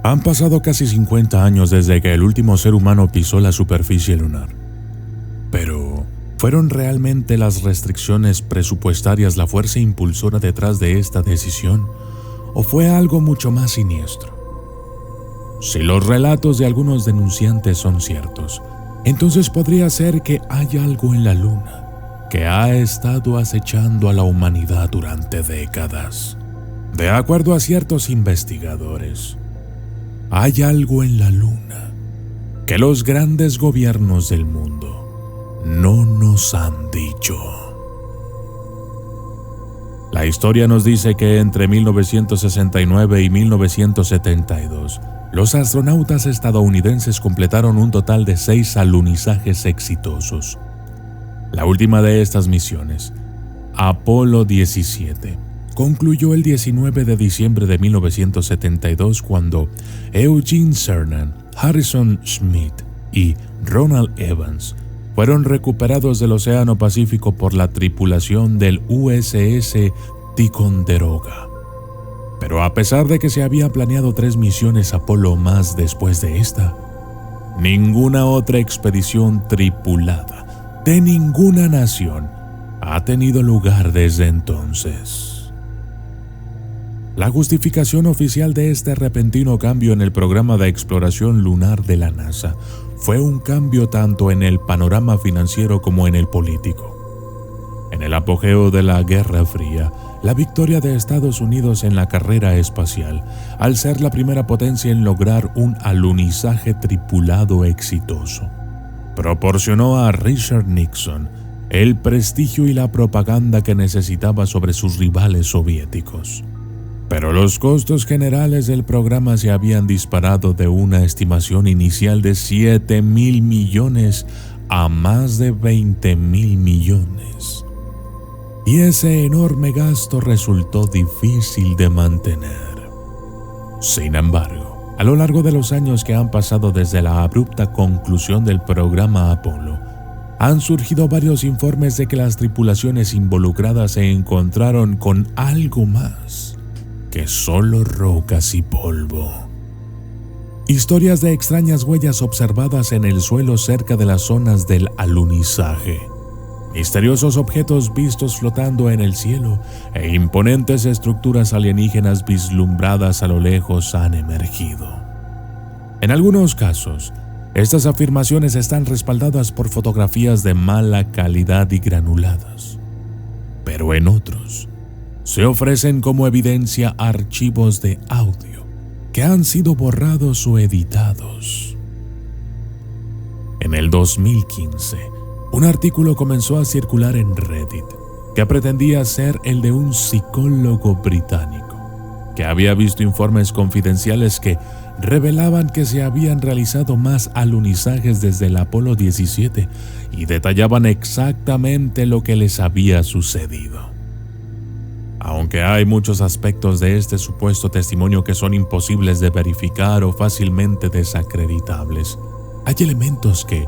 Han pasado casi 50 años desde que el último ser humano pisó la superficie lunar. Pero, ¿fueron realmente las restricciones presupuestarias la fuerza impulsora detrás de esta decisión? ¿O fue algo mucho más siniestro? Si los relatos de algunos denunciantes son ciertos, entonces podría ser que haya algo en la Luna que ha estado acechando a la humanidad durante décadas. De acuerdo a ciertos investigadores, hay algo en la Luna que los grandes gobiernos del mundo no nos han dicho. La historia nos dice que entre 1969 y 1972, los astronautas estadounidenses completaron un total de 6 alunizajes exitosos. La última de estas misiones, Apolo 17, concluyó el 19 de diciembre de 1972 cuando Eugene Cernan, Harrison Schmitt y Ronald Evans fueron recuperados del Océano Pacífico por la tripulación del USS Ticonderoga. Pero a pesar de que se habían planeado 3 misiones Apolo más después de esta, ninguna otra expedición tripulada de ninguna nación ha tenido lugar desde entonces. La justificación oficial de este repentino cambio en el programa de exploración lunar de la NASA fue un cambio tanto en el panorama financiero como en el político. En el apogeo de la Guerra Fría, la victoria de Estados Unidos en la carrera espacial, al ser la primera potencia en lograr un alunizaje tripulado exitoso, proporcionó a Richard Nixon el prestigio y la propaganda que necesitaba sobre sus rivales soviéticos. Pero los costos generales del programa se habían disparado de una estimación inicial de $7,000 millones a más de $20,000 millones. Y ese enorme gasto resultó difícil de mantener. Sin embargo, a lo largo de los años que han pasado desde la abrupta conclusión del programa Apolo, han surgido varios informes de que las tripulaciones involucradas se encontraron con algo más que solo rocas y polvo. Historias de extrañas huellas observadas en el suelo cerca de las zonas del alunizaje, misteriosos objetos vistos flotando en el cielo e imponentes estructuras alienígenas vislumbradas a lo lejos han emergido. En algunos casos, estas afirmaciones están respaldadas por fotografías de mala calidad y granuladas, pero en otros, se ofrecen como evidencia archivos de audio que han sido borrados o editados. En el 2015, un artículo comenzó a circular en Reddit que pretendía ser el de un psicólogo británico que había visto informes confidenciales que revelaban que se habían realizado más alunizajes desde el Apolo 17 y detallaban exactamente lo que les había sucedido. Aunque hay muchos aspectos de este supuesto testimonio que son imposibles de verificar o fácilmente desacreditables, hay elementos que,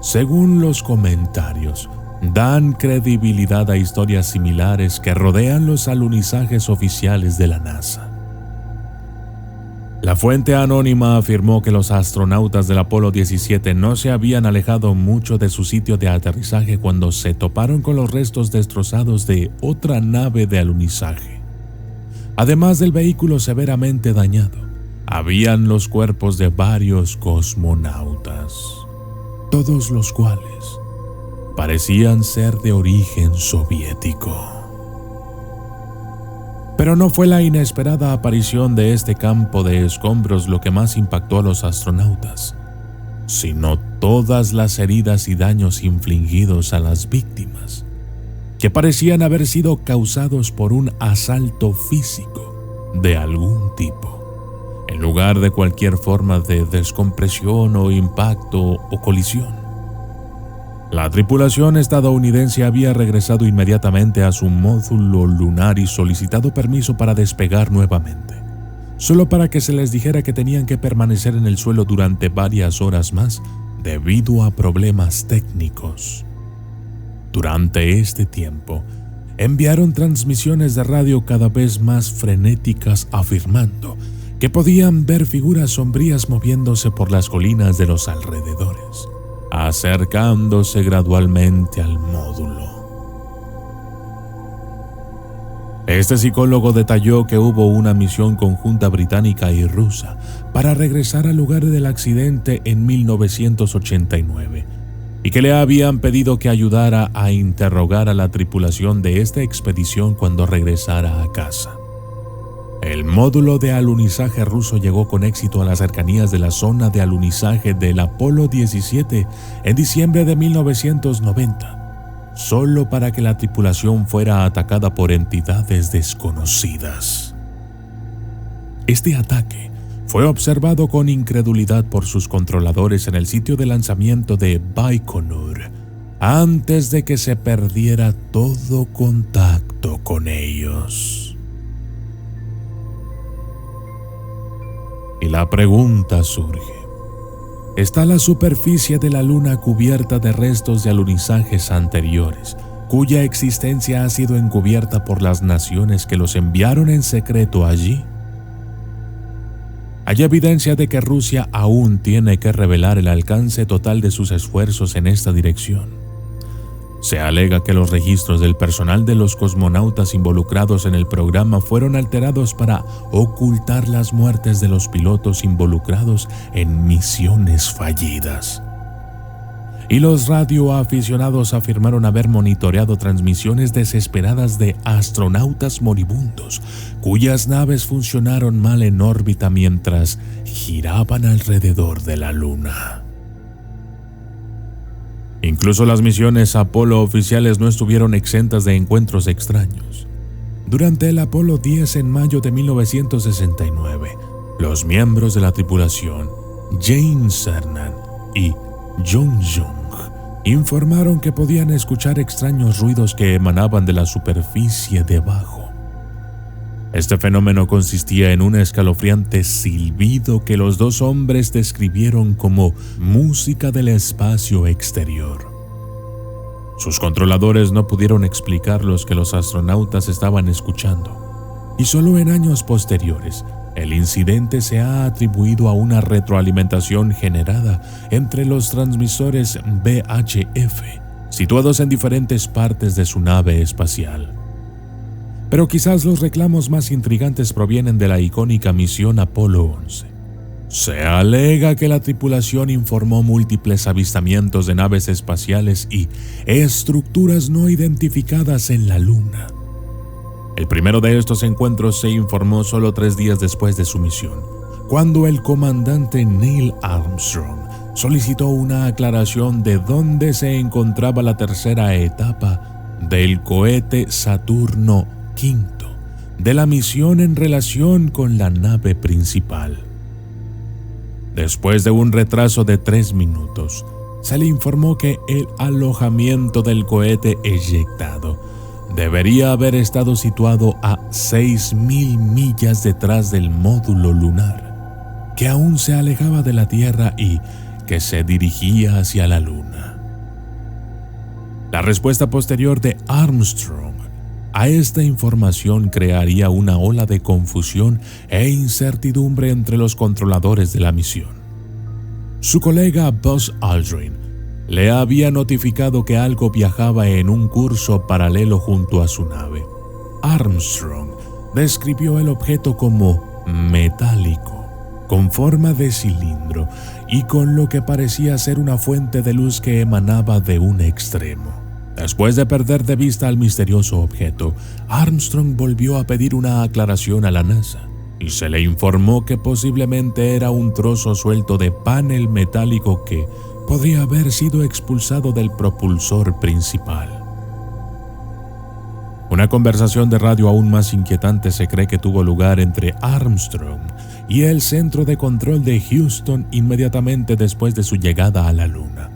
según los comentarios, dan credibilidad a historias similares que rodean los alunizajes oficiales de la NASA. La fuente anónima afirmó que los astronautas del Apolo 17 no se habían alejado mucho de su sitio de aterrizaje cuando se toparon con los restos destrozados de otra nave de alunizaje. Además del vehículo severamente dañado, habían los cuerpos de varios cosmonautas, todos los cuales parecían ser de origen soviético. Pero no fue la inesperada aparición de este campo de escombros lo que más impactó a los astronautas, sino todas las heridas y daños infligidos a las víctimas, que parecían haber sido causados por un asalto físico de algún tipo, en lugar de cualquier forma de descompresión o impacto o colisión. La tripulación estadounidense había regresado inmediatamente a su módulo lunar y solicitado permiso para despegar nuevamente, solo para que se les dijera que tenían que permanecer en el suelo durante varias horas más debido a problemas técnicos. Durante este tiempo, enviaron transmisiones de radio cada vez más frenéticas afirmando que podían ver figuras sombrías moviéndose por las colinas de los alrededores, acercándose gradualmente al módulo. Este psicólogo detalló que hubo una misión conjunta británica y rusa para regresar al lugar del accidente en 1989 y que le habían pedido que ayudara a interrogar a la tripulación de esta expedición cuando regresara a casa. El módulo de alunizaje ruso llegó con éxito a las cercanías de la zona de alunizaje del Apolo 17 en diciembre de 1990, solo para que la tripulación fuera atacada por entidades desconocidas. Este ataque fue observado con incredulidad por sus controladores en el sitio de lanzamiento de Baikonur, antes de que se perdiera todo contacto con ellos. Y la pregunta surge: ¿está la superficie de la Luna cubierta de restos de alunizajes anteriores, cuya existencia ha sido encubierta por las naciones que los enviaron en secreto allí? Hay evidencia de que Rusia aún tiene que revelar el alcance total de sus esfuerzos en esta dirección. Se alega que los registros del personal de los cosmonautas involucrados en el programa fueron alterados para ocultar las muertes de los pilotos involucrados en misiones fallidas. Y los radioaficionados afirmaron haber monitoreado transmisiones desesperadas de astronautas moribundos, cuyas naves funcionaron mal en órbita mientras giraban alrededor de la Luna. Incluso las misiones Apolo oficiales no estuvieron exentas de encuentros extraños. Durante el Apolo 10 en mayo de 1969, los miembros de la tripulación, James Cernan y John Young, informaron que podían escuchar extraños ruidos que emanaban de la superficie debajo. Este fenómeno consistía en un escalofriante silbido que los dos hombres describieron como música del espacio exterior. Sus controladores no pudieron explicar lo que los astronautas estaban escuchando, y solo en años posteriores, el incidente se ha atribuido a una retroalimentación generada entre los transmisores VHF, situados en diferentes partes de su nave espacial. Pero quizás los reclamos más intrigantes provienen de la icónica misión Apolo 11. Se alega que la tripulación informó múltiples avistamientos de naves espaciales y estructuras no identificadas en la Luna. El primero de estos encuentros se informó solo 3 días después de su misión, cuando el comandante Neil Armstrong solicitó una aclaración de dónde se encontraba la tercera etapa del cohete Saturno V de la misión en relación con la nave principal. Después de un retraso de 3 minutos, se le informó que el alojamiento del cohete eyectado debería haber estado situado a 6.000 millas detrás del módulo lunar, que aún se alejaba de la Tierra y que se dirigía hacia la Luna. La respuesta posterior de Armstrong a esta información crearía una ola de confusión e incertidumbre entre los controladores de la misión. Su colega Buzz Aldrin le había notificado que algo viajaba en un curso paralelo junto a su nave. Armstrong describió el objeto como metálico, con forma de cilindro y con lo que parecía ser una fuente de luz que emanaba de un extremo. Después de perder de vista al misterioso objeto, Armstrong volvió a pedir una aclaración a la NASA y se le informó que posiblemente era un trozo suelto de panel metálico que podría haber sido expulsado del propulsor principal. Una conversación de radio aún más inquietante se cree que tuvo lugar entre Armstrong y el centro de control de Houston inmediatamente después de su llegada a la Luna.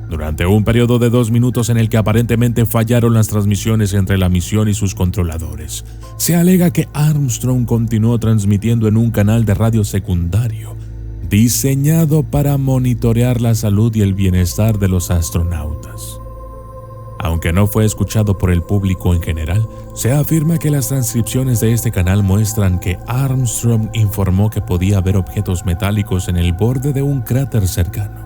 Durante un periodo de 2 minutos en el que aparentemente fallaron las transmisiones entre la misión y sus controladores, se alega que Armstrong continuó transmitiendo en un canal de radio secundario, diseñado para monitorear la salud y el bienestar de los astronautas. Aunque no fue escuchado por el público en general, se afirma que las transcripciones de este canal muestran que Armstrong informó que podía haber objetos metálicos en el borde de un cráter cercano.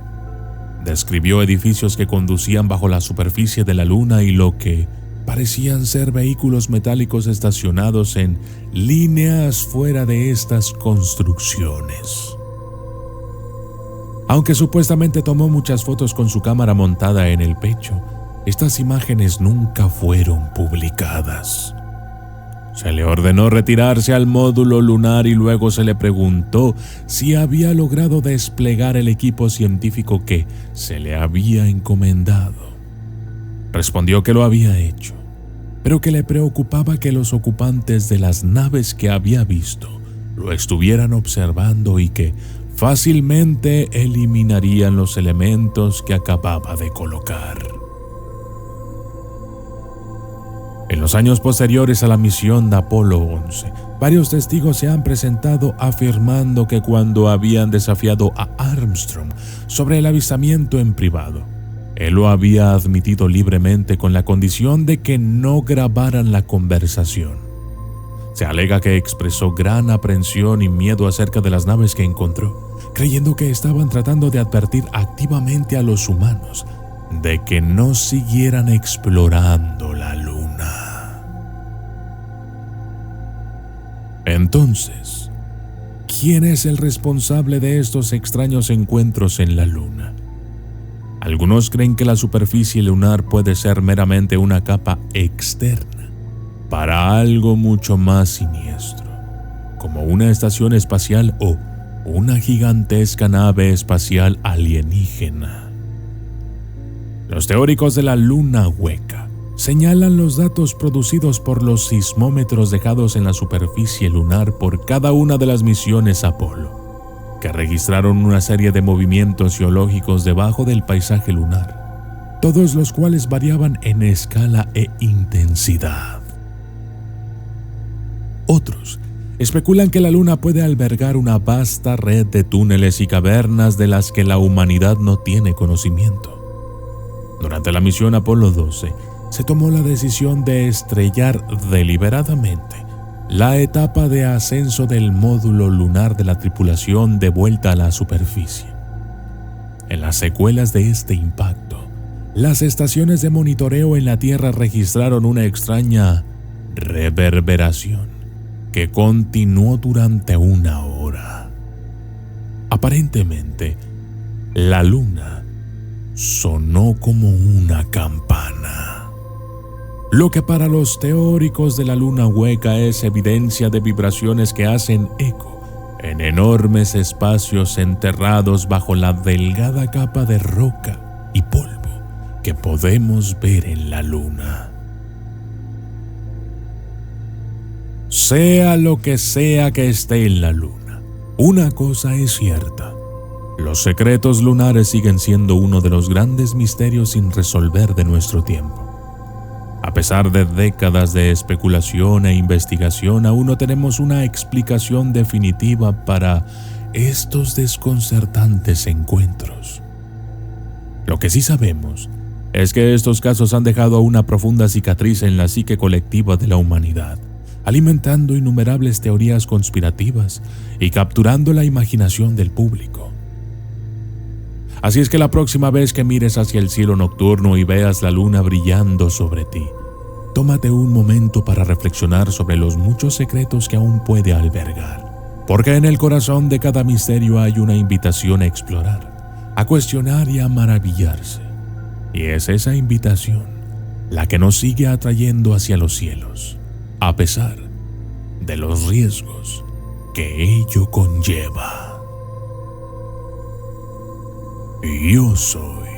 Describió edificios que conducían bajo la superficie de la Luna y lo que parecían ser vehículos metálicos estacionados en líneas fuera de estas construcciones. Aunque supuestamente tomó muchas fotos con su cámara montada en el pecho, estas imágenes nunca fueron publicadas. Se le ordenó retirarse al módulo lunar y luego se le preguntó si había logrado desplegar el equipo científico que se le había encomendado. Respondió que lo había hecho, pero que le preocupaba que los ocupantes de las naves que había visto lo estuvieran observando y que fácilmente eliminarían los elementos que acababa de colocar. En los años posteriores a la misión de Apolo 11, varios testigos se han presentado afirmando que cuando habían desafiado a Armstrong sobre el avistamiento en privado, él lo había admitido libremente con la condición de que no grabaran la conversación. Se alega que expresó gran aprensión y miedo acerca de las naves que encontró, creyendo que estaban tratando de advertir activamente a los humanos de que no siguieran explorando la Luna. Entonces, ¿quién es el responsable de estos extraños encuentros en la Luna? Algunos creen que la superficie lunar puede ser meramente una capa externa para algo mucho más siniestro, como una estación espacial o una gigantesca nave espacial alienígena. Los teóricos de la Luna hueca señalan los datos producidos por los sismómetros dejados en la superficie lunar por cada una de las misiones Apolo, que registraron una serie de movimientos geológicos debajo del paisaje lunar, todos los cuales variaban en escala e intensidad. Otros especulan que la Luna puede albergar una vasta red de túneles y cavernas de las que la humanidad no tiene conocimiento. Durante la misión Apolo 12, se tomó la decisión de estrellar deliberadamente la etapa de ascenso del módulo lunar de la tripulación de vuelta a la superficie. En las secuelas de este impacto, las estaciones de monitoreo en la Tierra registraron una extraña reverberación que continuó durante 1 hora. Aparentemente, la Luna sonó como una campana, lo que para los teóricos de la Luna hueca es evidencia de vibraciones que hacen eco en enormes espacios enterrados bajo la delgada capa de roca y polvo que podemos ver en la Luna. Sea lo que sea que esté en la Luna, una cosa es cierta: los secretos lunares siguen siendo uno de los grandes misterios sin resolver de nuestro tiempo. A pesar de décadas de especulación e investigación, aún no tenemos una explicación definitiva para estos desconcertantes encuentros. Lo que sí sabemos es que estos casos han dejado una profunda cicatriz en la psique colectiva de la humanidad, alimentando innumerables teorías conspirativas y capturando la imaginación del público. Así es que la próxima vez que mires hacia el cielo nocturno y veas la luna brillando sobre ti, tómate un momento para reflexionar sobre los muchos secretos que aún puede albergar, porque en el corazón de cada misterio hay una invitación a explorar, a cuestionar y a maravillarse. Y es esa invitación la que nos sigue atrayendo hacia los cielos, a pesar de los riesgos que ello conlleva. Yo soy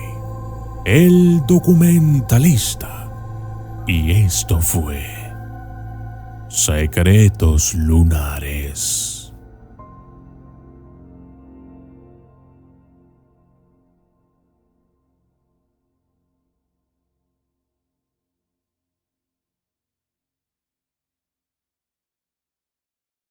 el documentalista y esto fue Secretos Lunares.